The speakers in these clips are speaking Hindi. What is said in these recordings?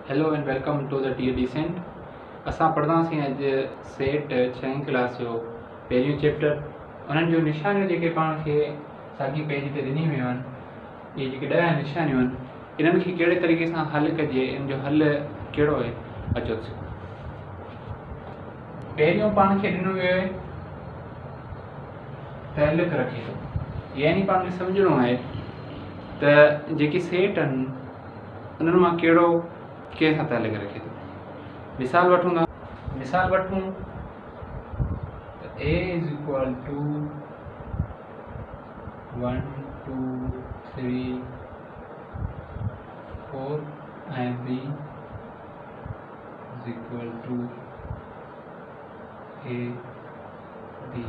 Hello and welcome to the tear descent. असां पढ़ंदासीं अॼु सेट 6वीं क्लास जो पहिरियों चैप्टर। उन्हनि जो निशानियूं जेके पाण खे साॻी पेज ते ॾिनी वियूं आहिनि, इहे जेके 10 निशानियूं आहिनि, इन्हनि खे कहिड़े तरीक़े सां हल कजे, इन जो हल कहिड़ो आहे, अचो सिखो। पहिरियों पाण खे ॾिनो वियो आहे तहलुक रखे थो, यानी पाण खे सम्झणो आहे त जेके सेट आहिनि उन्हनि मां कहिड़ो कंहिं सां तहलुक रखे थो। मिसाल वठूं था, त A इज़ इक्वल टू 1 2 3 4 ऐं B is equal to A B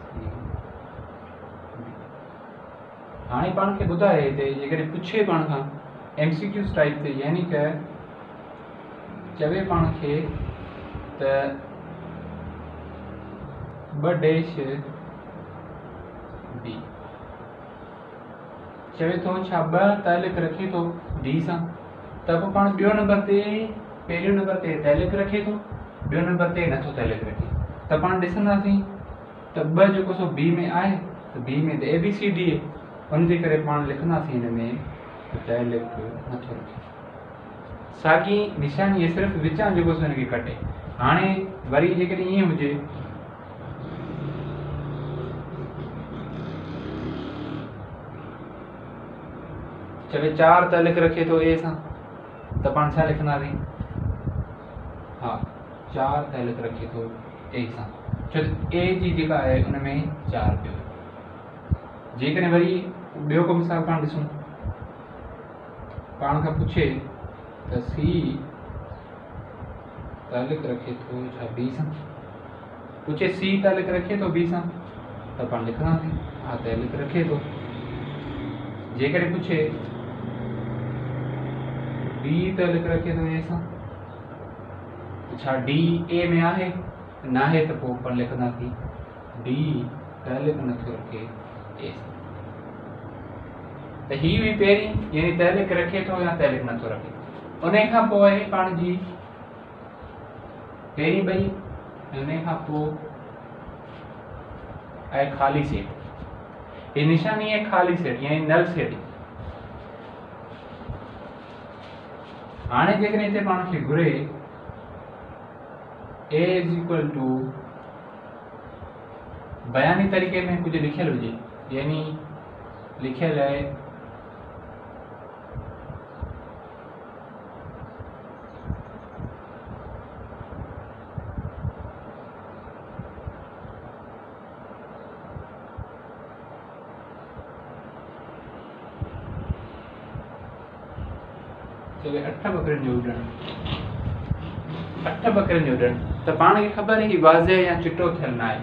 C D। हाणे पाण खे ॿुधाए हिते जेकॾहिं पुछे पाण खां MCQs टाइप ते, यानी कि चवे पाण खे त 2 डैश D, चवे थो छा 2 तहलुक रखे थो D सां, त पोइ पाण ॿियो नंबर ते पहिरियों नंबर ते तहलुक रखे थो, ॿियो नंबर ते नथो तहलुक रखे, त पाण ॾिसंदासीं त 2 जेको सो B में आहे, त B में त ABCD आहे, उन जे करे पाण लिखंदासीं हिन में तहलुक नथो रखे। साॻी निशानी सिर्फ़ु विचां जेको सो हिनखे कटे। हाणे वरी जेकॾहिं ईअं हुजे चवे 4 तहलुक रखे थो A सां, त पाण छा लिखंदासीं? हा, 4 तहलुक रखे थो A सां, छो त A जी जेका आहे उन में 4 पियो। जेकॾहिं वरी ॿियो को मिसाल पाण ॾिसूं, पाण खां पुछे त C तहलुक रखे थो छा B सां, पुछे C तहलुक रखे थो B सां, त पाण लिखंदासीं हा तहलुक रखे थो। जेकॾहिं पुछे D तहलुक रखे थो A सां, छा D A में आहे, न आहे, त पोइ पाण लिखंदासीं D तहलुक नथो रखे A सां। त ही हुई पहिरीं, यानी तहलुक रखे थो या तहलुक नथो रखे। उन खां पोइ आहे पाण जी पहिरीं ॿई, उन खां पोइ आहे ख़ाली सेट। ये निशानी है खाली सेट यानी नल सेट। हाणे जेकॾहिं हिते पाण खे घुरे A इज़ इक्वल टू बयानी तरीक़े में कुछ लिखियल हुजे, यानी लिखियल है चवे 8 बकरियुनि जो उॾण, 8 बकरियुनि जो उॾण, त पाण खे ख़बर है कि वाज़े या चिट्टो थियल न आहे।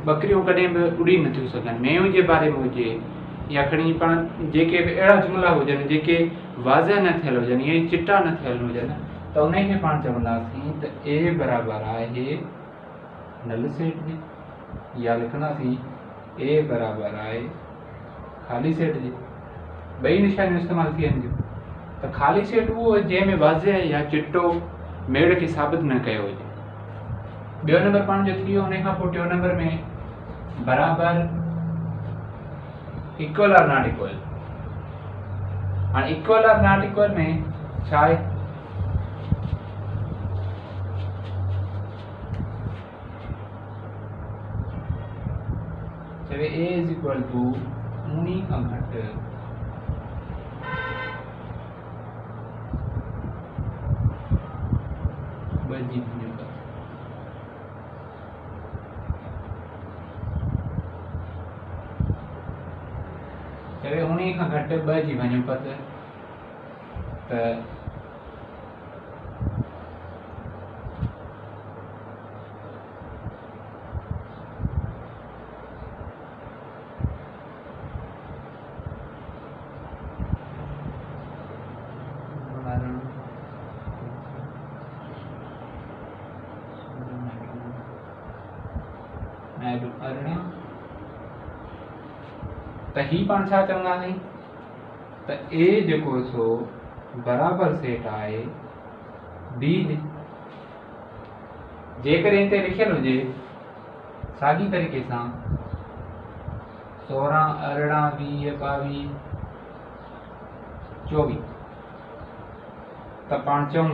बकरियूं कॾहिं बि उड़ी नथियूं सघनि। मेंहं जे बारे में हुजे या खणी पाण जेके बि अहिड़ा जुमिला हुजनि जेके वाज़े न थियल हुजनि, यानी चिट्टा न थियल हुजनि, त उन खे पाण चवंदासीं त A बराबरि आहे नल सेट जे, या लिखंदासीं A बराबरि आहे ख़ाली सेट जे। ॿई निशानियूं इस्तेमालु थी वेंदियूं। त ख़ाली सेट उहो जंहिंमें वाज़े या चिट्टो मेड़ खे साबित न कयो हुजे। ॿियो नंबर पाण जो थी वियो। उन खां पोइ टियों नंबर में बराबरि इक्वल आर नॉट इक्वल। हाणे इक्वल आर नॉट इक्वल में छा आहे? चवे A इज़ इक्वल टू उनी खां घटि जी भञुपत। चवे उनी खां घटि 2 जी भञुपत, त त ही पाण छा चवंदासीं त A जेको सो बराबर सेट आहे बी जे। जेकर इते लिखियल हुजे साॻी तरीक़े सां 16 18 20 22 24 त पाण चऊं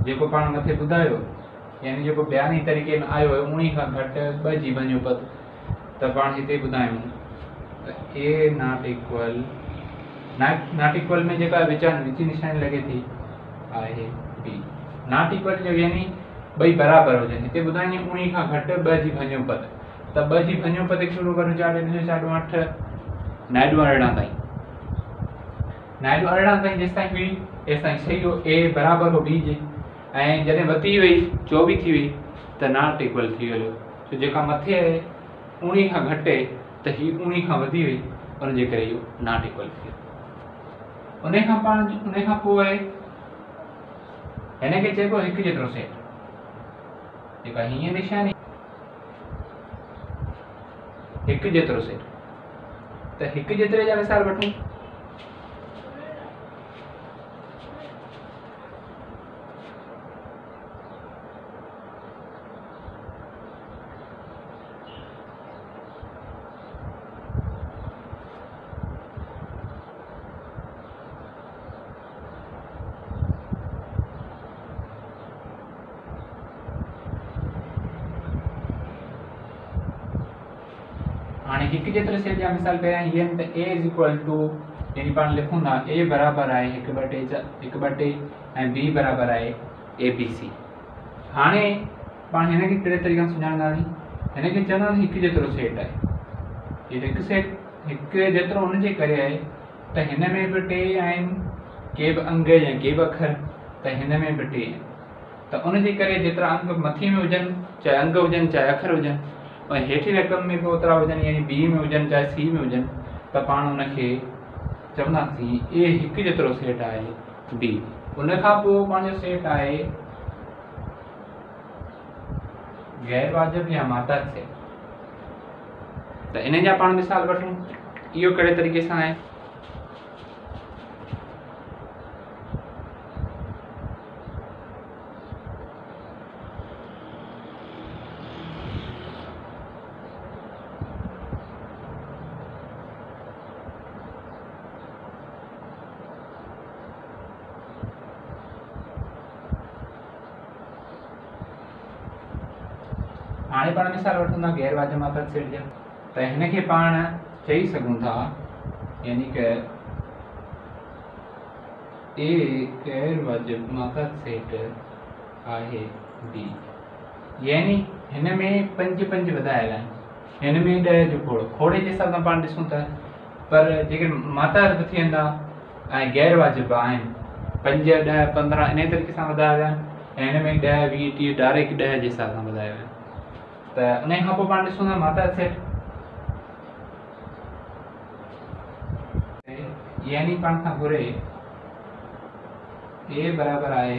जेको पाण मथे ॿुधायो यानी जेको बयानी तरीक़े में आयो आहे उन खां घटि 2 जी वञोपत त पाण हिते ॿुधायूं त ए नॉट इक्वल में जेका विची निशानी लॻे थी आहे बी। नॉट इक्वल जो यानी ॿई बराबर हुजनि। हिते ॿुधायूं उन खां घटि 2 जी वञोपत त 2 जी वञोपत शुरू करूं 4 4 8 9 18 ताईं। 9 18 ताईं जेसि ताईं हुई तेसि ताईं सही हो, ए बराबर हो बी जे। ऐं जॾहिं वधी वई 24 थी वई त नॉट इक्वल थी वियो छो जेका मथे आहे उन खां घटि आहे त हीअ उन खां वधी वई उनजे करे इहो नॉट इक्वल थी वियो। उन खां पोइ आहे हिनखे चइबो हिकु जेतिरो सेट। जेका हीअं निशानी हिकु जेतिरो सेट त हिकु जेतिरे जा मिसाल वठूं। हाणे हिकु जेतिरे सेट जा मिसाल पहिरियां हीअ आहिनि त ए इज़ इक्वल टू यानी पाण लिखूं था ए बराबर आहे 1 2 टे ऐं बी बराबर आहे ए बी सी। हाणे पाण हिनखे कहिड़े तरीक़े सां सुञाणंदासीं? हिनखे चवंदासीं हिकु जेतिरो सेट आहे। ये हिकु सेट हिकु जेतिरो हुनजे करे आहे त हिन में बि टे आहिनि के बि अंग या के बि अखर त हिन में बि टे आहिनि त उनजे करे जेतिरा अंग मथे में हुजनि चाहे अंग हुजनि चाहे अखर हुजनि ऐं हेठी रक़म में बि ओतिरा हुजनि यानी बी में हुजनि चाहे सी में हुजनि त पाण उनखे चवंदासीं ए हिकु जेतिरो सेट आहे बी। उनखां पोइ पंहिंजो सेट आहे गैर वाजिब या मातहत सेट। त इन जा पाण मिसाल वठूं। इहो कहिड़े तरीक़े सां आहे? हाणे पाण मिसाल वठूं था गैर वाजिब मातहत सेट जा त हिनखे पाण चई सघूं था यानी कि ए गैर वाजिब मातहत सेट आहे बी। यानी हिन में 5 5 वधायल आहिनि हिन में 10 जो खोड़े जे हिसाब सां पाण ॾिसूं था पर जेके मातहत बि थी वेंदा ऐं गैर वाजिब आहिनि 5 10 15 इन तरीक़े सां वधाया विया आहिनि ऐं हिन में 10 20 30 डायरेक्ट 10 जे हिसाब सां वधाया विया आहिनि। त उन खां पोइ पाण ॾिसूं था मातहत सेट यानी पाण खां घुरे ए बराबर आहे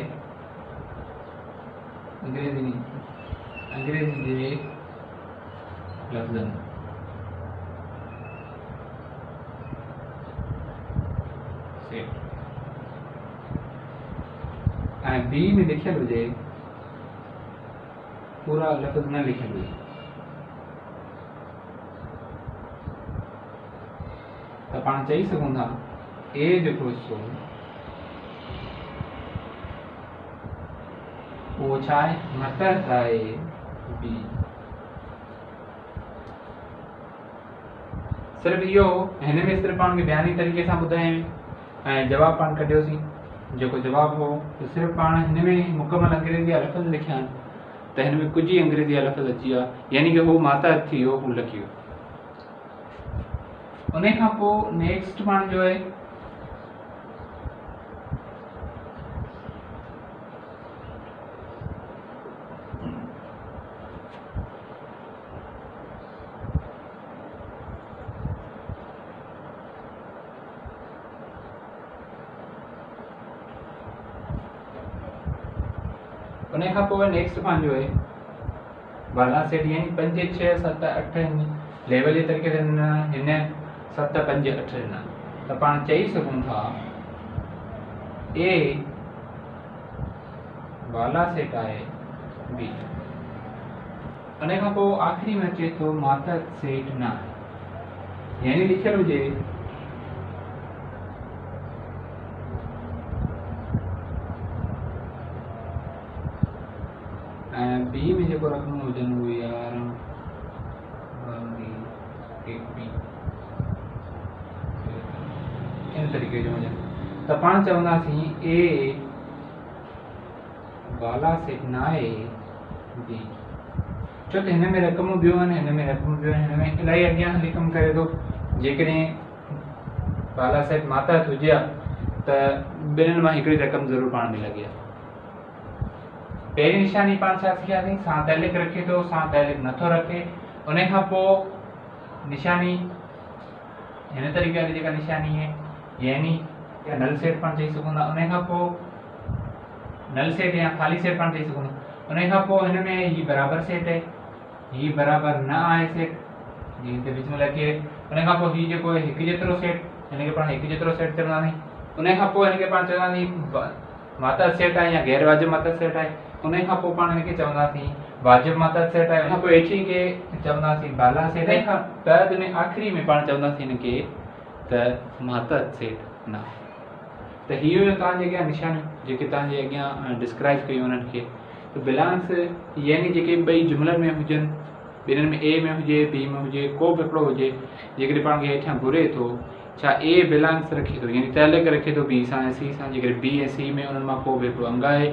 अंग्रेजी जे लफ़्ज़नि सेट ऐं बी में लिखियल हुजे पूरा लफ़्ज़ न लिखियल हुजे त पाण चई सघूं था ए जेको हिसो उहो छा आहे मातहत आहे बी। सिर्फ़ु इहो हिन में सिर्फ़ु पाण खे बयानी तरीक़े सां ॿुधायूं ऐं जवाबु पाण कढियोसीं। जेको जवाबु हो त सिर्फ़ु पाण हिन में मुकमल अंग्रेज़ी जा लफ़्ज़ लिखिया आहिनि त हिन में कुझु ई अंग्रेज़ी जा लफ़्ज़ अची विया यानी कि हू मातहत थी वियो हू लिखी वियो। उन खां पोइ नेक्स्ट पाण जो आहे उन खां पोइ नेक्स्ट पंहिंजो आहे बाला सेट यानी 5 6 7 8 लेवल जे तरीक़े से हिन 7 5 8 ॾिना त पाण चई सघूं था ए वाला सेट आहे बी। उन खां पोइ आख़िरी में अचे थो मातहत सेट न आहे, यानी लिखियल हुजे ऐं बी में जेको रक़मूं हुजनि उहे 11 इन तरीक़े जो हुजनि त पाण चवंदासीं ए वाला सेट न आहे बी, छो त हिन में रक़मूं ॿियूं आहिनि, हिन में रक़मूं ॿियूं आहिनि, हिन में इलाही अॻियां हली कमु करे थो। जेकॾहिं वाला सेट मातहत हुजे हा त ॿिन्हिनि मां हिकिड़ी रक़म ज़रूरु पाण में लॻे हा। पहिरीं निशानी पाण छा सिखियासीं, सां तहलिक रखे थो, सां तहलिक नथो रखे। उन खां पोइ निशानी हिन तरीक़े वारी जेका निशानी आहे यानी या नल सेट पाण चई सघूं था। उन खां पोइ नल सेट या ख़ाली सेट पाण चई सघूं था। उन खां पोइ हिन में ही बराबर सेट आहे, ही बराबर न आहे सेट, जीअं हिते विच में लॻे। उन खां पोइ ही जेको आहे हिकु जेतिरो सेट, हिनखे पाण हिकु जेतिरो सेट चवंदासीं। उन खां पोइ हिनखे पाण चवंदासीं मातहत सेट आहे या गैर वाजिब मातहत सेट आहे। उन खां पोइ पाण हिनखे चवंदासीं वाजिब मातहत सेट आहे। उन खां पोइ हेठि खे चवंदासीं बाला सेट आहे। खां बाद में आख़िरी में पाण चवंदासीं हिनखे त मातहत सेट न आहे। त इहो तव्हांजे अॻियां निशानियूं जेके तव्हांजे अॻियां डिस्क्राइब कयूं उन्हनि खे। त बिलांस यानी जेके ॿई जुमलनि में हुजनि, ॿिन्हिनि में ए में हुजे बी में हुजे, को बि हिकिड़ो हुजे, जेकॾहिं पाण खे हेठियां घुरे थो छा ए बिलांस रखे थो यानी तहलिक रखे थो बी सां ऐं सी सां, जेकॾहिं बी ऐं सी में उन्हनि मां को बि हिकिड़ो अंग आहे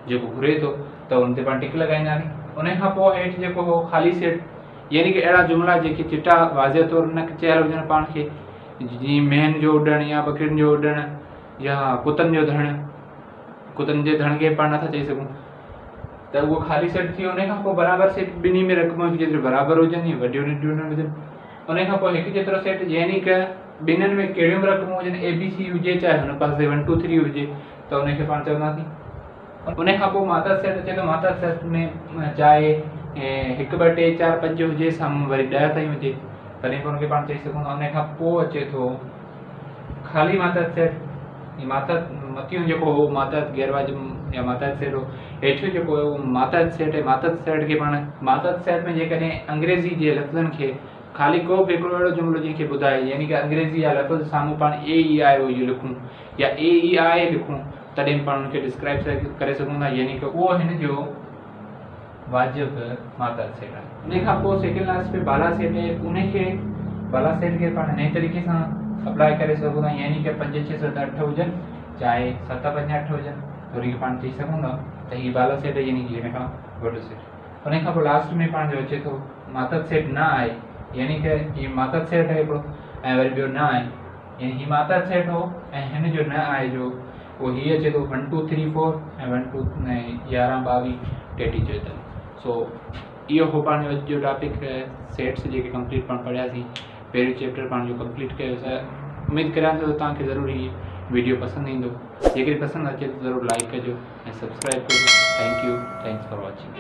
जेको घुरे थो त उन ते पाण टिक लॻाईंदासीं। उन खां पोइ हेठि जेको हो ख़ाली सेट यानी कि अहिड़ा जुमिला जेके चिटा वाज़िह तौरु न चयल हुजनि पाण खे, जीअं मेहन जो उॾणु या बकरियुनि जो उॾणु या कुतनि जो धणु, कुतनि जे धण खे पाण नथा चई सघूं त उहो ख़ाली सेट थी वियो। उन खां पोइ बराबरि सेट ॿिन्ही में रक़मूं हिकु जेतिरी बराबरि हुजनि, वॾियूं नंढियूं न हुजनि। उन खां पोइ हिकु जेतिरो सेट यानी कि ॿिन्हिनि में कहिड़ियूं बि रक़मूं हुजनि, ए बी सी हुजे चाहे हुन पासे 1 2 3 हुजे त उनखे पाण चवंदासीं। उन खां पोइ मातहत सेट अचे थो, मातहत सेट में चाहे 1 2 3 4 5 हुजे, साम्हूं वरी 10 ताईं हुजे तॾहिं पोइ हुनखे पाण चई सघूं था। उन खां पोइ अचे थो ख़ाली मातहत सेट। मातहत मथियों जेको हो मातहत गैर वाजिब या मातहत सेट हो, हेठियों जेको हो मातहत सेट आहे। मातहत सेट खे पाण मातहत सेट में जेकॾहिं अंग्रेज़ी जे लफ़्ज़नि खे ख़ाली को बि हिकिड़ो अहिड़ो जुमिलो जंहिंखे ॿुधाए यानी कि अंग्रेज़ी जा लफ़्ज़ साम्हूं पाण ए ई आहे इहो लिखूं या ए ई आहे लिखूं तॾहिं पाण हुनखे डिस्क्राइब करे सघूं था यानी कि उहो हिन जो वाजिब मातहत सेट आहे। उन खां पोइ सेकेंड लास्ट पे बाला सेट आहे। उनखे बाला सेट खे पाण नए तरीक़े सां अप्लाई करे सघूं था यानी कि 5 6 7 8 हुजनि चाहे 7 5 8 हुजनि त उनखे पाण चई सघूं था त हीअ बाला सेट आहे यानी कि हिन खां वॾो सेट। उन खां पोइ लास्ट में पाण जो अचे थो मातहत सेट न आहे यानी कि हीअ मातहत सेट आहे हिकिड़ो ऐं वरी ॿियो न आहे यानी हीअ मातहत सेट हो ऐं हिन जो न आहे जो उहो हीअ अचे थो 1 2 3 4 ऐं 1 2 11 22 33 44। सो इहो हो पंहिंजो अॼु जो टॉपिक सेट्स जेके कंप्लीट पाण पढ़ियासीं। पहिरियों चैप्टर पाण जो कंप्लीट कयोसीं। उमेदु करियां थो त तव्हांखे ज़रूरु हीअ वीडियो पसंदि ईंदो। जेकॾहिं पसंदि अचे त ज़रूरु लाइक कजो ऐं सब्सक्राइब कजो। Thank you, thanks for watching.